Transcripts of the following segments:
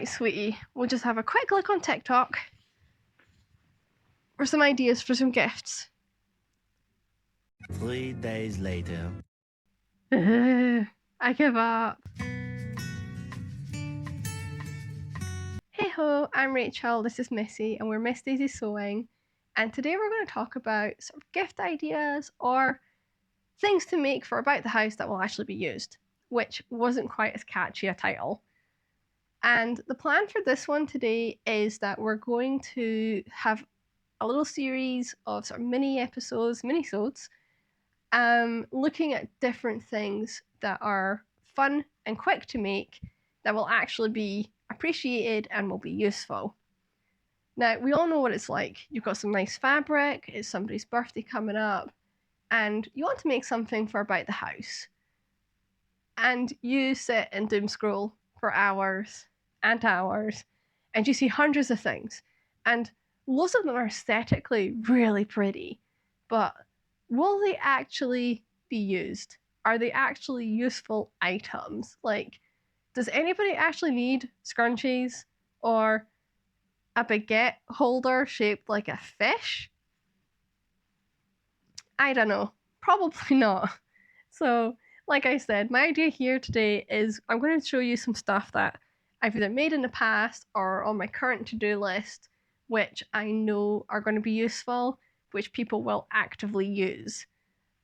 Right, sweetie, we'll just have a quick look on TikTok for some ideas for some gifts. 3 days later. I give up. Hey ho, I'm Rachel, this is Missy, and we're Miss Daisy Sewing. And today we're going to talk about sort of gift ideas or things to make for about the house that will actually be used, which wasn't quite as catchy a title. And the plan for this one today is that we're going to have a little series of sort of mini-sodes, looking at different things that are fun and quick to make that will actually be appreciated and will be useful. Now, we all know what it's like. You've got some nice fabric, it's somebody's birthday coming up, and you want to make something for about the house. And you sit and doom scroll for hours and hours, and you see hundreds of things. And lots of them are aesthetically really pretty, but will they actually be used? Are they actually useful items? Like, does anybody actually need scrunchies or a baguette holder shaped like a fish? I don't know. Probably not. So, like I said, my idea here today is I'm going to show you some stuff that I've either made in the past or on my current to-do list, which I know are going to be useful, which people will actively use.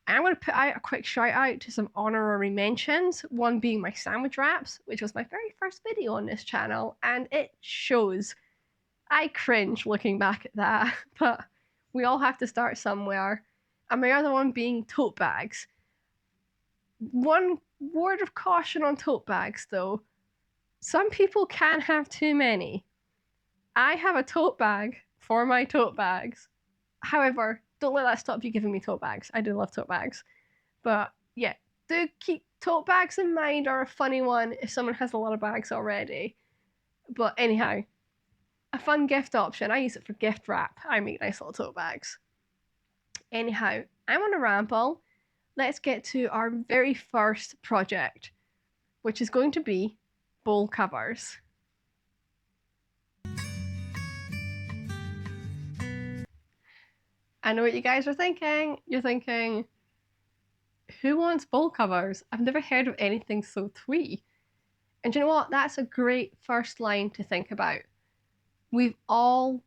And I'm going to put out a quick shout out to some honorary mentions, one being my sandwich wraps, which was my very first video on this channel, and it shows. I cringe looking back at that, but we all have to start somewhere. And my other one being tote bags. One word of caution on tote bags though, some people can't have too many. I have a tote bag for my tote bags. However, don't let that stop you giving me tote bags. I do love tote bags. But yeah, do keep tote bags in mind, or a funny one if someone has a lot of bags already. But anyhow, a fun gift option. I use it for gift wrap. I make nice little tote bags. Anyhow, I'm on a ramble. Let's get to our very first project, which is going to be bowl covers. I know what you guys are thinking. You're thinking, who wants bowl covers? I've never heard of anything so twee. And you know what? That's a great first line to think about. We've all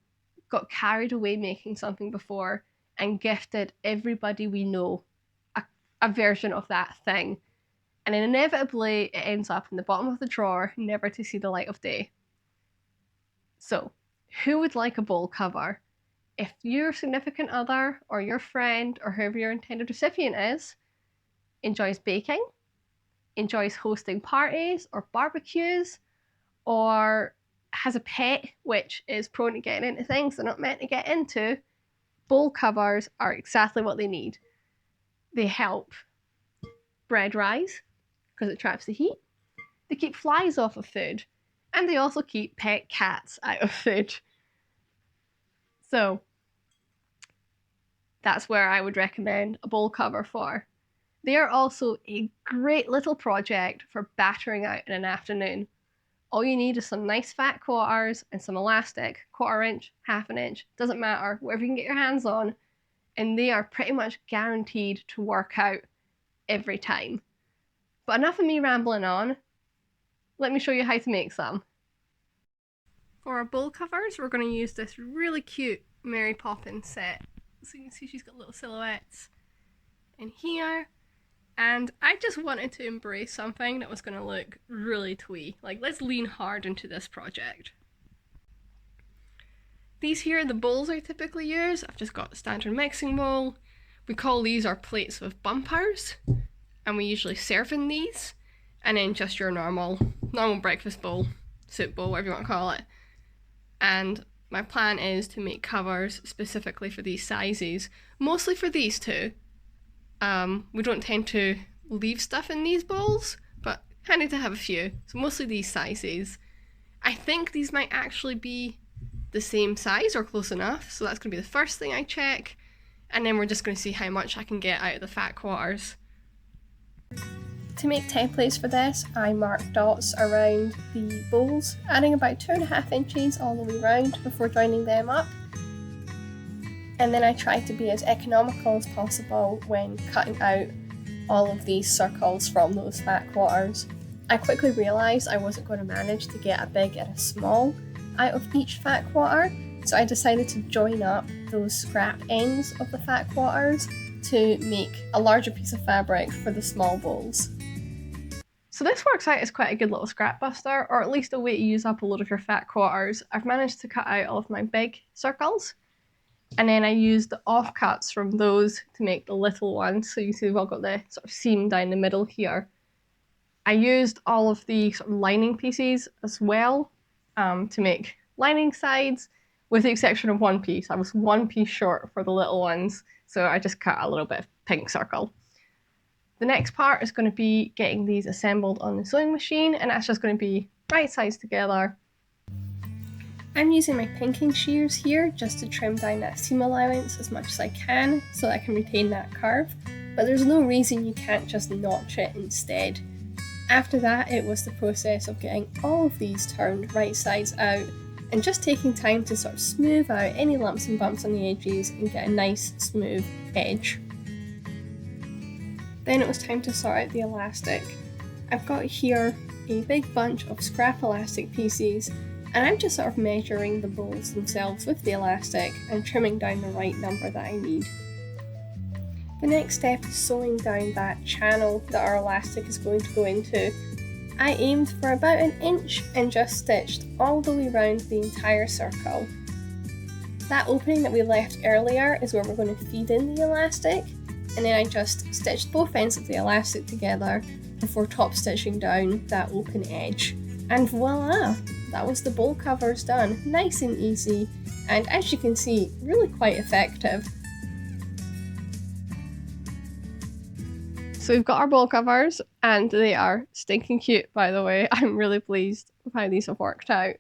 got carried away making something before and gifted everybody we know a version of that thing. And inevitably, it ends up in the bottom of the drawer, never to see the light of day. So, who would like a bowl cover? If your significant other or your friend or whoever your intended recipient is enjoys baking, enjoys hosting parties or barbecues, or has a pet which is prone to getting into things they're not meant to get into, bowl covers are exactly what they need. They help bread rise because it traps the heat. They keep flies off of food, and they also keep pet cats out of food. So that's where I would recommend a bowl cover for. They are also a great little project for battering out in an afternoon. All you need is some nice fat quarters and some elastic, 1/4 inch, 1/2 inch, doesn't matter, whatever you can get your hands on, and they are pretty much guaranteed to work out every time. But enough of me rambling on. Let me show you how to make some. For our bowl covers, we're going to use this really cute Mary Poppins set. So you can see she's got little silhouettes in here. And I just wanted to embrace something that was going to look really twee. Like, let's lean hard into this project. These here are the bowls I typically use. I've just got a standard mixing bowl. We call these our plates with bumpers, and we usually serve in these. And then just your normal breakfast bowl, soup bowl, whatever you want to call it. And my plan is to make covers specifically for these sizes, mostly for these two. We don't tend to leave stuff in these bowls, but handy to have a few. So mostly these sizes. I think these might actually be the same size or close enough, so that's going to be the first thing I check. And then we're just going to see how much I can get out of the fat quarters. To make templates for this, I marked dots around the bowls, adding about 2.5 inches all the way around before joining them up. And then I tried to be as economical as possible when cutting out all of these circles from those fat quarters. I quickly realised I wasn't going to manage to get a big and a small out of each fat quarter, so I decided to join up those scrap ends of the fat quarters to make a larger piece of fabric for the small bowls. So this works out as quite a good little scrap buster, or at least a way to use up a load of your fat quarters. I've managed to cut out all of my big circles, and then I used the offcuts from those to make the little ones. So you see we've all got the sort of seam down the middle here. I used all of the sort of lining pieces as well to make lining sides, with the exception of one piece. I was one piece short for the little ones, so I just cut a little bit of pink circle. The next part is going to be getting these assembled on the sewing machine, and that's just going to be right sides together. I'm using my pinking shears here just to trim down that seam allowance as much as I can so that I can retain that curve, but there's no reason you can't just notch it instead. After that, it was the process of getting all of these turned right sides out and just taking time to sort of smooth out any lumps and bumps on the edges and get a nice smooth edge. Then it was time to sort out the elastic. I've got here a big bunch of scrap elastic pieces, and I'm just sort of measuring the bowls themselves with the elastic and trimming down the right number that I need. The next step is sewing down that channel that our elastic is going to go into. I aimed for about 1 inch and just stitched all the way around the entire circle. That opening that we left earlier is where we're going to feed in the elastic, and then I just stitched both ends of the elastic together before top stitching down that open edge. And voila! That was the bowl covers done. Nice and easy, and as you can see, really quite effective. So we've got our bowl covers, and they are stinking cute, by the way. I'm really pleased with how these have worked out.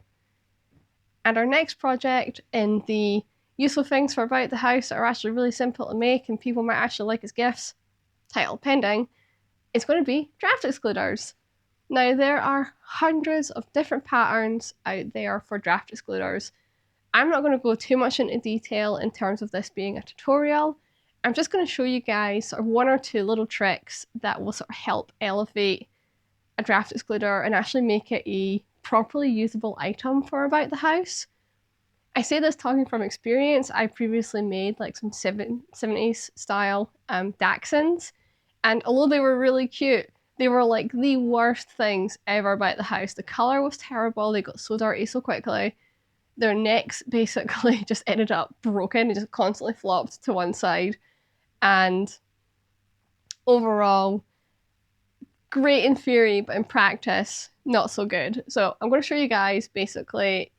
And our next project in the useful things for about the house that are actually really simple to make and people might actually like as gifts, title pending, is going to be draft excluders. Now, there are hundreds of different patterns out there for draft excluders. I'm not going to go too much into detail in terms of this being a tutorial. I'm just going to show you guys sort of 1 or 2 little tricks that will sort of help elevate a draft excluder and actually make it a properly usable item for about the house. I say this talking from experience. I previously made like some 70s style Dachshunds, and although they were really cute, they were like the worst things ever about the house. The colour was terrible, they got so dirty so quickly. Their necks basically just ended up broken, they just constantly flopped to one side. And overall, great in theory, but in practice, not so good. So I'm going to show you guys basically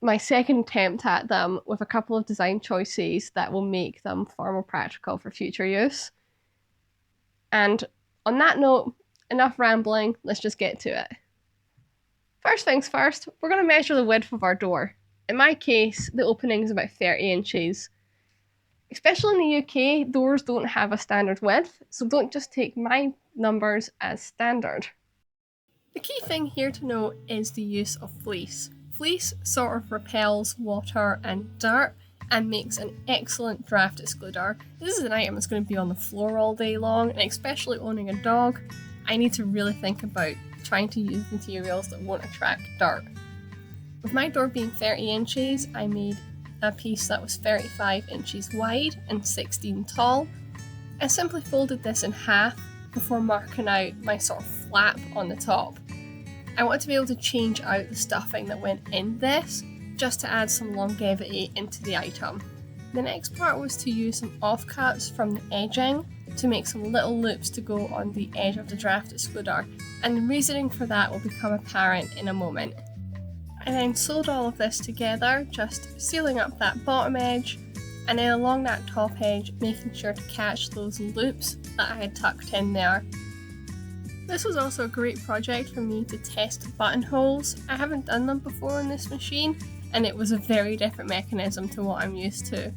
my second attempt at them with a couple of design choices that will make them far more practical for future use. And on that note, enough rambling, let's just get to it. First things first, we're going to measure the width of our door. In my case, the opening is about 30 inches. Especially in the UK, doors don't have a standard width, so don't just take my numbers as standard. The key thing here to note is the use of fleece. Fleece sort of repels water and dirt and makes an excellent draft excluder. This is an item that's going to be on the floor all day long, and especially owning a dog, I need to really think about trying to use materials that won't attract dirt. With my door being 30 inches, I made a piece that was 35 inches wide and 16 tall. I simply folded this in half before marking out my sort of flap on the top. I want to be able to change out the stuffing that went in this, just to add some longevity into the item. The next part was to use some offcuts from the edging to make some little loops to go on the edge of the draft excluder, and the reasoning for that will become apparent in a moment. I then sewed all of this together, just sealing up that bottom edge, and then along that top edge making sure to catch those loops that I had tucked in there. This was also a great project for me to test buttonholes. I haven't done them before on this machine, and it was a very different mechanism to what I'm used to.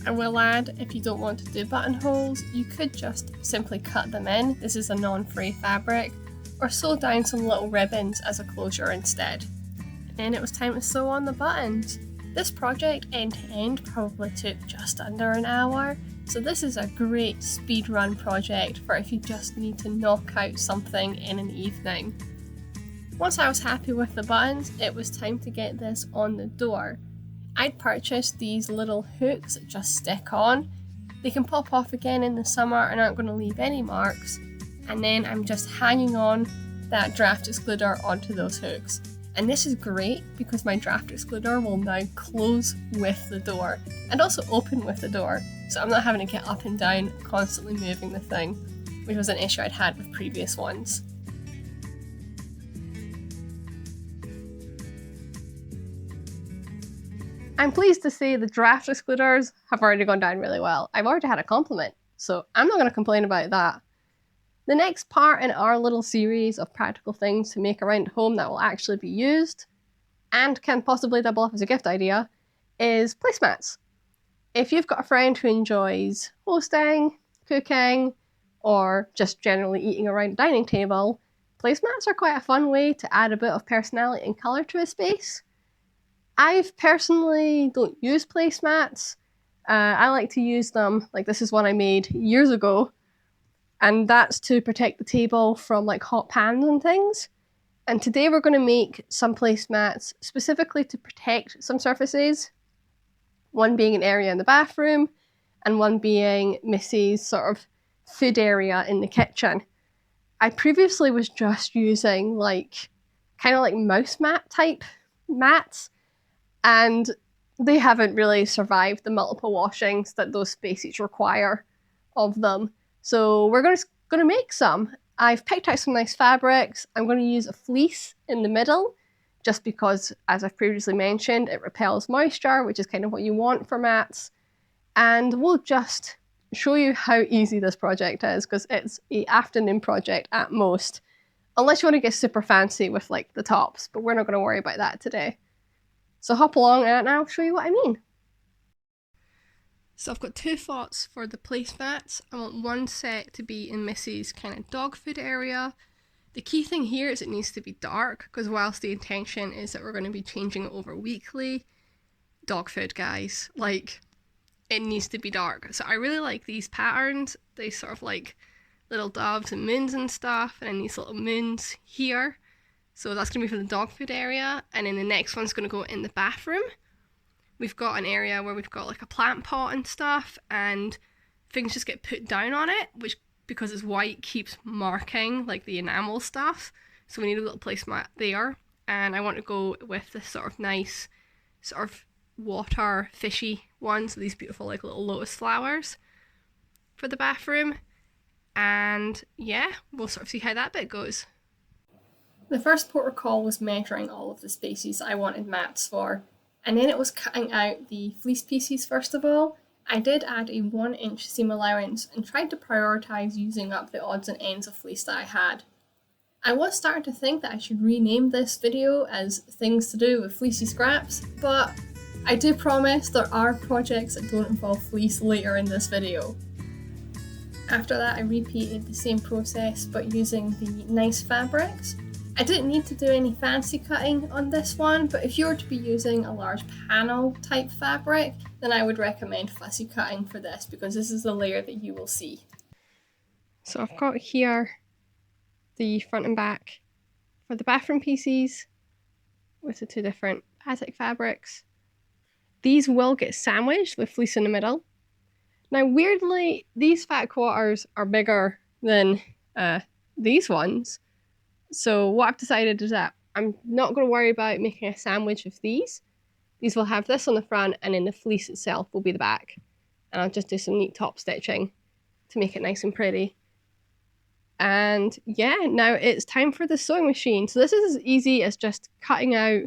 I will add, if you don't want to do buttonholes, you could just simply cut them in. This is a non-fray fabric, or sew down some little ribbons as a closure instead. And then it was time to sew on the buttons. This project end to end probably took just under an hour, so this is a great speed run project for if you just need to knock out something in an evening. Once I was happy with the buttons, it was time to get this on the door. I'd purchased these little hooks that just stick on. They can pop off again in the summer and aren't going to leave any marks. And then I'm just hanging on that draft excluder onto those hooks. And this is great because my draft excluder will now close with the door and also open with the door. So I'm not having to get up and down, constantly moving the thing, which was an issue I'd had with previous ones. I'm pleased to say the draft excluders have already gone down really well. I've already had a compliment, so I'm not going to complain about that. The next part in our little series of practical things to make around home that will actually be used, and can possibly double up as a gift idea, is placemats. If you've got a friend who enjoys hosting, cooking, or just generally eating around a dining table, placemats are quite a fun way to add a bit of personality and colour to a space. I personally don't use placemats. I like to use them, like this is one I made years ago, and that's to protect the table from like hot pans and things. And today we're going to make some placemats specifically to protect some surfaces, one being an area in the bathroom and one being Missy's sort of food area in the kitchen. I previously was just using like kind of like mouse mat type mats, and they haven't really survived the multiple washings that those spaces require of them. So we're going to make some. I've picked out some nice fabrics. I'm going to use a fleece in the middle, just because, as I've previously mentioned, it repels moisture, which is kind of what you want for mats. And we'll just show you how easy this project is, because it's an afternoon project at most, unless you want to get super fancy with like the tops, but we're not going to worry about that today. So hop along and I'll show you what I mean. So I've got two thoughts for the placemats. I want one set to be in Missy's kind of dog food area. The key thing here is it needs to be dark, because whilst the intention is that we're going to be changing it over weekly, dog food, guys, like, it needs to be dark. So I really like these patterns. They sort of like little doves and moons and stuff, and then these little moons here. So that's going to be for the dog food area, and then the next one's going to go in the bathroom. We've got an area where we've got like a plant pot and stuff, and things just get put down on it, which, because it's white, keeps marking like the enamel stuff. So we need a little placemat there, and I want to go with this sort of nice sort of water fishy ones, these beautiful like little lotus flowers for the bathroom. And yeah, we'll sort of see how that bit goes. The first port of call was measuring all of the spaces I wanted mats for, and then it was cutting out the fleece pieces first of all. I did add a 1-inch seam allowance and tried to prioritise using up the odds and ends of fleece that I had. I was starting to think that I should rename this video as Things to Do with Fleecy Scraps, but I do promise there are projects that don't involve fleece later in this video. After that I repeated the same process but using the nice fabrics. I didn't need to do any fancy cutting on this one, but if you were to be using a large panel type fabric, then I would recommend fussy cutting for this, because this is the layer that you will see. So I've got here the front and back for the bathroom pieces with the two different batik fabrics. These will get sandwiched with fleece in the middle. Now weirdly, these fat quarters are bigger than these ones. So what I've decided is that I'm not going to worry about making a sandwich of these. These will have this on the front, and then the fleece itself will be the back. And I'll just do some neat top stitching to make it nice and pretty. And yeah, now it's time for the sewing machine. So this is as easy as just cutting out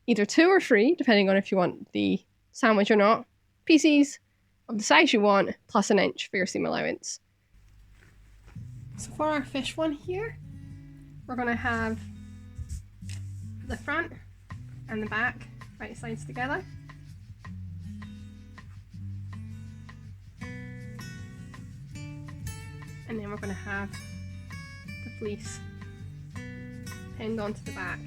either 2 or 3, depending on if you want the sandwich or not, pieces of the size you want, plus 1 inch for your seam allowance. So for our fish one here, we're going to have the front and the back right sides together. And then we're going to have the fleece pinned onto the back.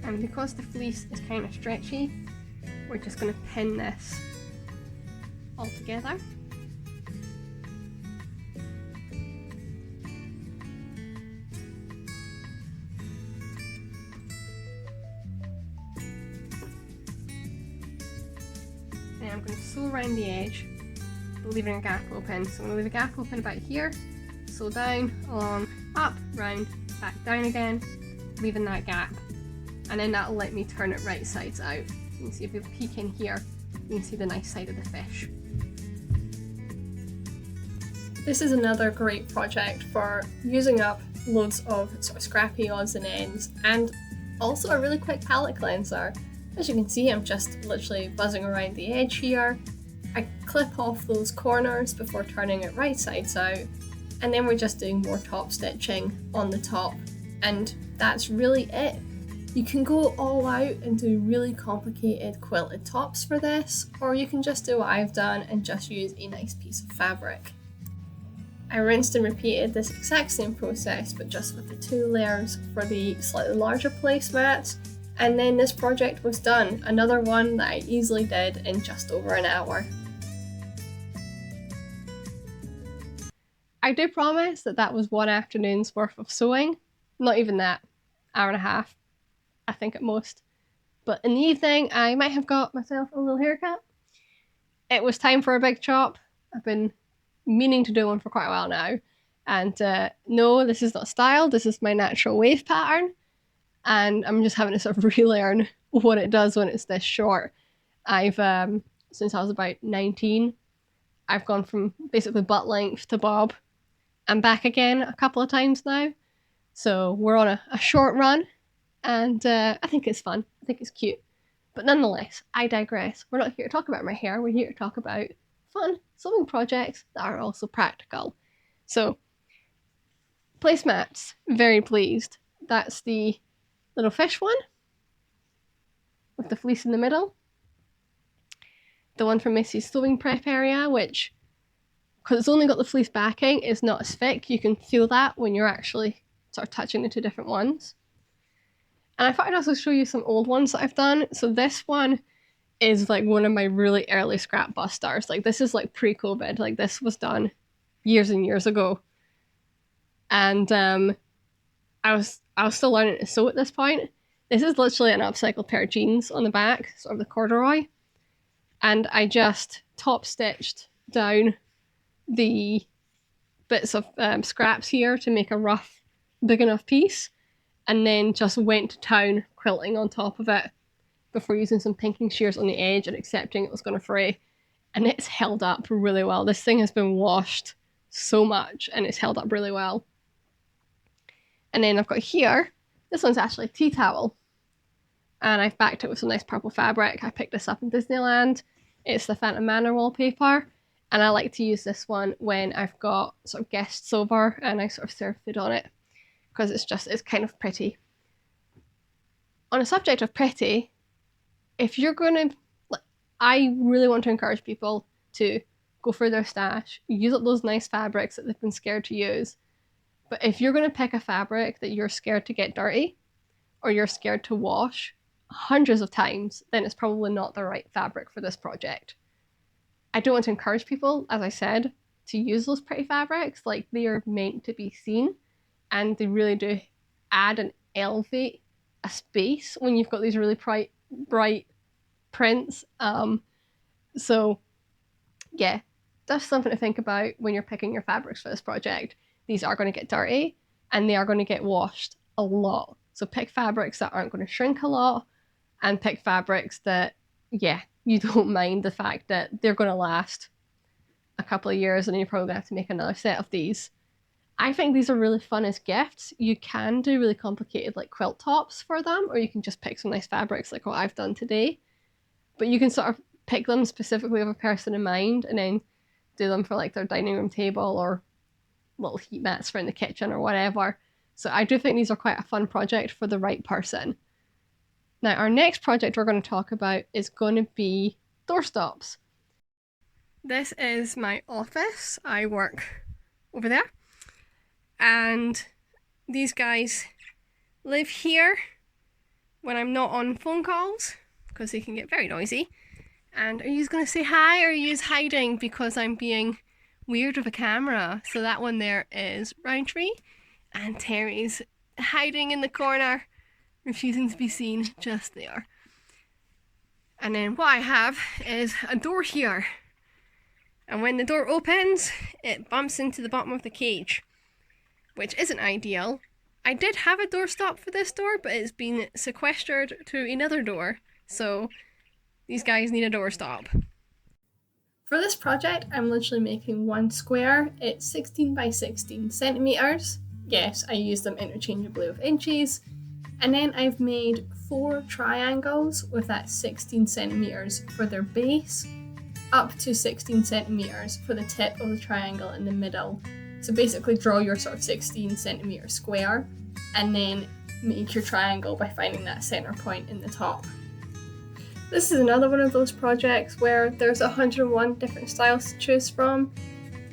And because the fleece is kind of stretchy, we're just going to pin this all together. And I'm going to sew around the edge, but leaving a gap open. So I'm going to leave a gap open about here, sew down, along, up, round, back down again, leaving that gap. And then that'll let me turn it right sides out. You can see if we peek in here, you can see the nice side of the fish. This is another great project for using up loads of sort of scrappy odds and ends, and also a really quick palette cleanser. As you can see, I'm just literally buzzing around the edge here. I clip off those corners before turning it right sides out, and then we're just doing more top stitching on the top, and that's really it. You can go all out and do really complicated quilted tops for this, or you can just do what I've done and just use a nice piece of fabric. I rinsed and repeated this exact same process, but just with the 2 layers for the slightly larger placemats, and then this project was done. Another one that I easily did in just over an hour. I do promise that that was one afternoon's worth of sewing. Not even that, hour and a half, I think at most. But in the evening, I might have got myself a little haircut. It was time for a big chop. I've been meaning to do one for quite a while now. And no, this is not styled, this is my natural wave pattern. And I'm just having to sort of relearn what it does when it's this short. I've, since I was about 19, I've gone from basically butt length to bob and back again a couple of times now. So we're on a short run, and I think it's fun. I think it's cute. But nonetheless, I digress. We're not here to talk about my hair. We're here to talk about fun sewing projects that are also practical. So, placemats. Very pleased. That's the little fish one with the fleece in the middle. The one from Missy's sewing prep area, which, because it's only got the fleece backing, is not as thick. You can feel that when you're actually sort of touching the 2 different ones. And I thought I'd also show you some old ones that I've done. So this one is like one of my really early scrap busters. Like this is like pre-COVID. Like this was done years and years ago. And I was still learning to sew at this point. This is literally an upcycled pair of jeans on the back, sort of the corduroy. And I just top stitched down the bits of scraps here to make a rough, big enough piece, and then just went to town quilting on top of it before using some pinking shears on the edge and accepting it was going to fray. And it's held up really well. This thing has been washed so much and it's held up really well. And then I've got here, this one's actually a tea towel. And I've backed it with some nice purple fabric. I picked this up in Disneyland. It's the Phantom Manor wallpaper. And I like to use this one when I've got sort of guests over and I sort of serve food on it, because it's kind of pretty. On the subject of pretty, if you're going to, I really want to encourage people to go through their stash, use up those nice fabrics that they've been scared to use. But if you're going to pick a fabric that you're scared to get dirty or you're scared to wash hundreds of times, then it's probably not the right fabric for this project. I don't want to encourage people, as I said, to use those pretty fabrics. Like, they are meant to be seen, and they really do add and elevate a space when you've got these really bright prints. So yeah, that's something to think about when you're picking your fabrics for this project. These are going to get dirty and they are going to get washed a lot. So pick fabrics that aren't going to shrink a lot, and pick fabrics that, yeah, you don't mind the fact that they're going to last a couple of years and then you're probably going to have to make another set of these. I think these are really fun as gifts. You can do really complicated like quilt tops for them, or you can just pick some nice fabrics like what I've done today. But you can sort of pick them specifically with a person in mind and then do them for like their dining room table or little heat mats for in the kitchen or whatever. So I do think these are quite a fun project for the right person. Now, our next project we're going to talk about is going to be doorstops. This is my office. I work over there. And these guys live here when I'm not on phone calls because they can get very noisy. And are you going to say hi, or are you hiding because I'm being weird with a camera? So that one there is Roundtree, and Terry's hiding in the corner, refusing to be seen just there. And then what I have is a door here. And when the door opens, it bumps into the bottom of the cage, which isn't ideal. I did have a doorstop for this door, but it's been sequestered to another door. So these guys need a doorstop. For this project, I'm literally making one square. It's 16 by 16 centimeters. Yes, I use them interchangeably with inches. And then I've made 4 triangles with that 16 centimeters for their base, up to 16 centimeters for the tip of the triangle in the middle. So basically draw your sort of 16 centimeter square and then make your triangle by finding that center point in the top. This is another one of those projects where there's 101 different styles to choose from,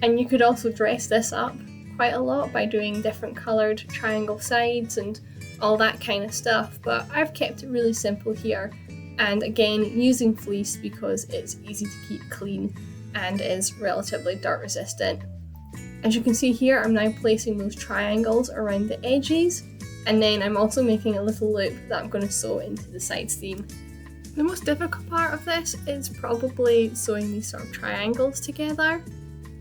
and you could also dress this up quite a lot by doing different coloured triangle sides and all that kind of stuff, but I've kept it really simple here, and again using fleece because it's easy to keep clean and is relatively dirt resistant. As you can see here, I'm now placing those triangles around the edges, and then I'm also making a little loop that I'm going to sew into the side seam. The most difficult part of this is probably sewing these sort of triangles together.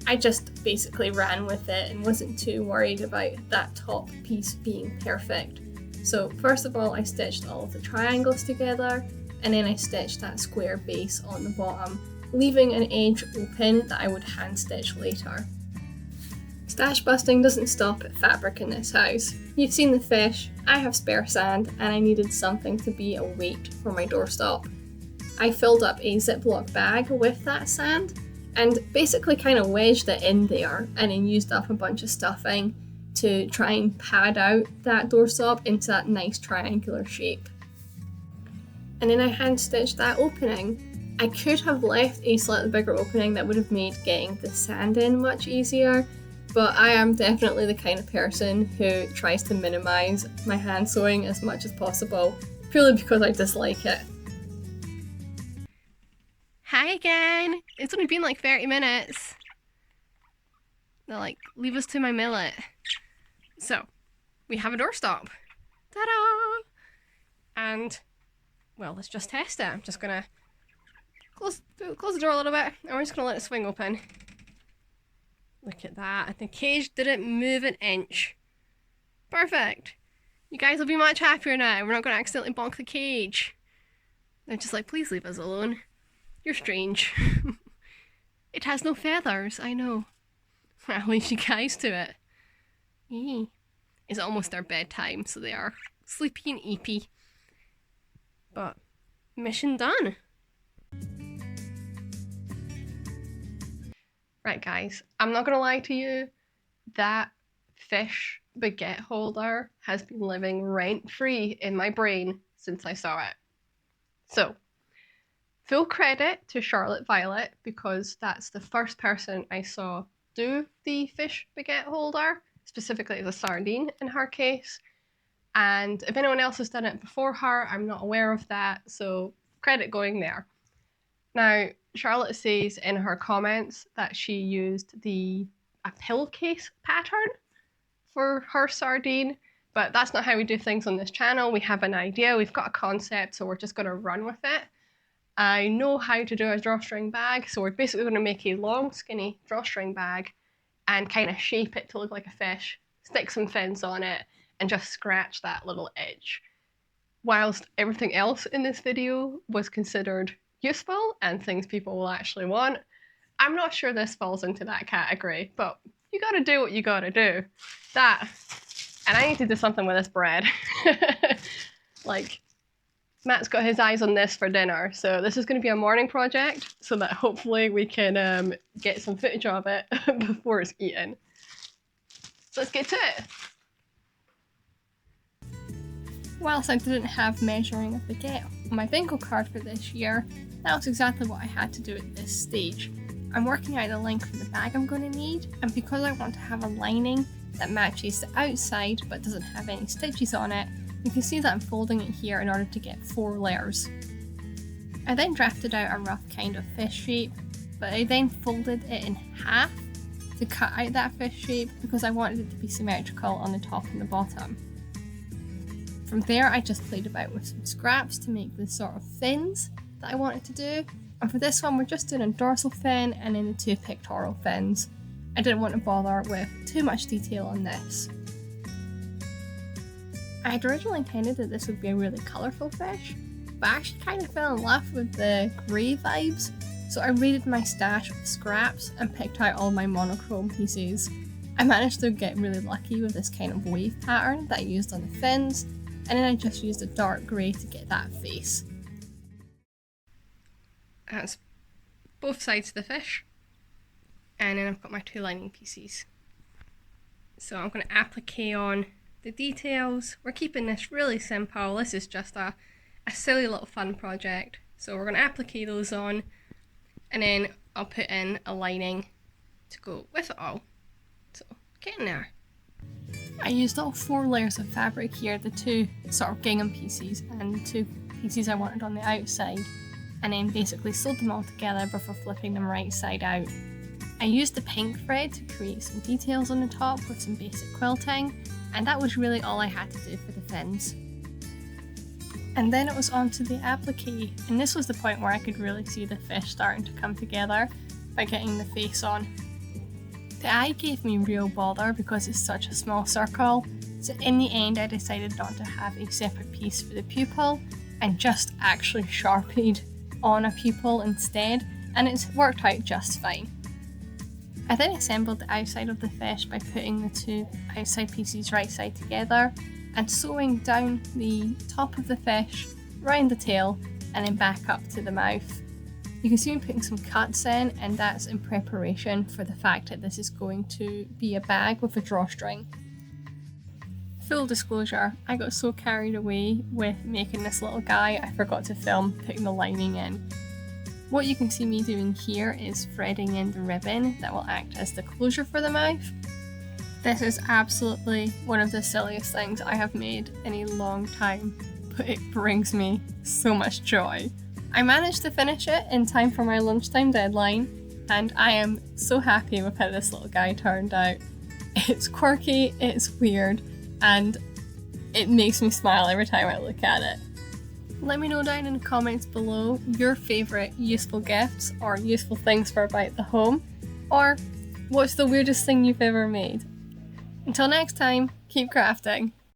I just basically ran with it and wasn't too worried about that top piece being perfect. So first of all, I stitched all of the triangles together, and then I stitched that square base on the bottom, leaving an edge open that I would hand stitch later. Stash busting doesn't stop at fabric in this house. You've seen the fish, I have spare sand, and I needed something to be a weight for my doorstop. I filled up a Ziploc bag with that sand and basically kind of wedged it in there, and then used up a bunch of stuffing to try and pad out that doorstop into that nice triangular shape. And then I hand stitched that opening. I could have left a slightly bigger opening that would have made getting the sand in much easier, but I am definitely the kind of person who tries to minimise my hand sewing as much as possible, purely because I dislike it. Hi again! It's only been like 30 minutes. They're like, leave us to my millet. So, we have a doorstop. Ta-da! And, well, let's just test it. I'm just gonna close the door a little bit, and we're just gonna let it swing open. Look at that. The cage didn't move an inch. Perfect. You guys will be much happier now. We're not going to accidentally bonk the cage. They're just like, please leave us alone. You're strange. It has no feathers, I know. I'll leave you guys to it. It's almost their bedtime, so they are sleepy and eepy. But, mission done. Right guys, I'm not gonna lie to you, that fish baguette holder has been living rent-free in my brain since I saw it. So, full credit to Charlotte Violet, because that's the first person I saw do the fish baguette holder, specifically as a sardine in her case. And if anyone else has done it before her, I'm not aware of that, so credit going there. Now, Charlotte says in her comments that she used a pillowcase pattern for her sardine, but that's not how we do things on this channel. We have an idea, we've got a concept, so we're just going to run with it. I know how to do a drawstring bag, so we're basically going to make a long, skinny drawstring bag and kind of shape it to look like a fish, stick some fins on it, and just scratch that little edge. Whilst everything else in this video was considered useful and things people will actually want, I'm not sure this falls into that category, but you gotta do what you gotta do. That, and I need to do something with this bread. Like, Matt's got his eyes on this for dinner, so this is going to be a morning project so that hopefully we can get some footage of it before it's eaten. So let's get to it. Whilst I didn't have measuring of the get on my bingo card for this year, that was exactly what I had to do at this stage. I'm working out the length of the bag I'm going to need, and because I want to have a lining that matches the outside but doesn't have any stitches on it, you can see that I'm folding it here in order to get 4 layers. I then drafted out a rough kind of fish shape, but I then folded it in half to cut out that fish shape because I wanted it to be symmetrical on the top and the bottom. From there, I just played about with some scraps to make the sort of fins that I wanted to do, and for this one we're just doing a dorsal fin and then the 2 pectoral fins. I didn't want to bother with too much detail on this. I had originally intended that this would be a really colourful fish, but I actually kind of fell in love with the grey vibes, so I raided my stash with scraps and picked out all my monochrome pieces. I managed to get really lucky with this kind of wave pattern that I used on the fins, and then I just used a dark grey to get that face. That's both sides of the fish, and then I've got my 2 lining pieces. So I'm going to applique on the details. We're keeping this really simple. This is just a silly little fun project. So we're going to applique those on, and then I'll put in a lining to go with it all. So get in there. I used all 4 layers of fabric here, the 2 sort of gingham pieces and the 2 pieces I wanted on the outside, and then basically sewed them all together before flipping them right side out. I used the pink thread to create some details on the top with some basic quilting, and that was really all I had to do for the fins. And then it was on to the applique, and this was the point where I could really see the fish starting to come together by getting the face on. The eye gave me real bother because it's such a small circle, so in the end I decided not to have a separate piece for the pupil and just actually sharpied on a pupil instead, and it's worked out just fine. I then assembled the outside of the fish by putting the 2 outside pieces right side together and sewing down the top of the fish, round the tail, and then back up to the mouth. You can see me putting some cuts in, and that's in preparation for the fact that this is going to be a bag with a drawstring. Full disclosure, I got so carried away with making this little guy I forgot to film putting the lining in. What you can see me doing here is threading in the ribbon that will act as the closure for the mouth. This is absolutely one of the silliest things I have made in a long time, but it brings me so much joy. I managed to finish it in time for my lunchtime deadline, and I am so happy with how this little guy turned out. It's quirky, it's weird, and it makes me smile every time I look at it. Let me know down in the comments below your favourite useful gifts or useful things for about the home, or what's the weirdest thing you've ever made. Until next time, keep crafting.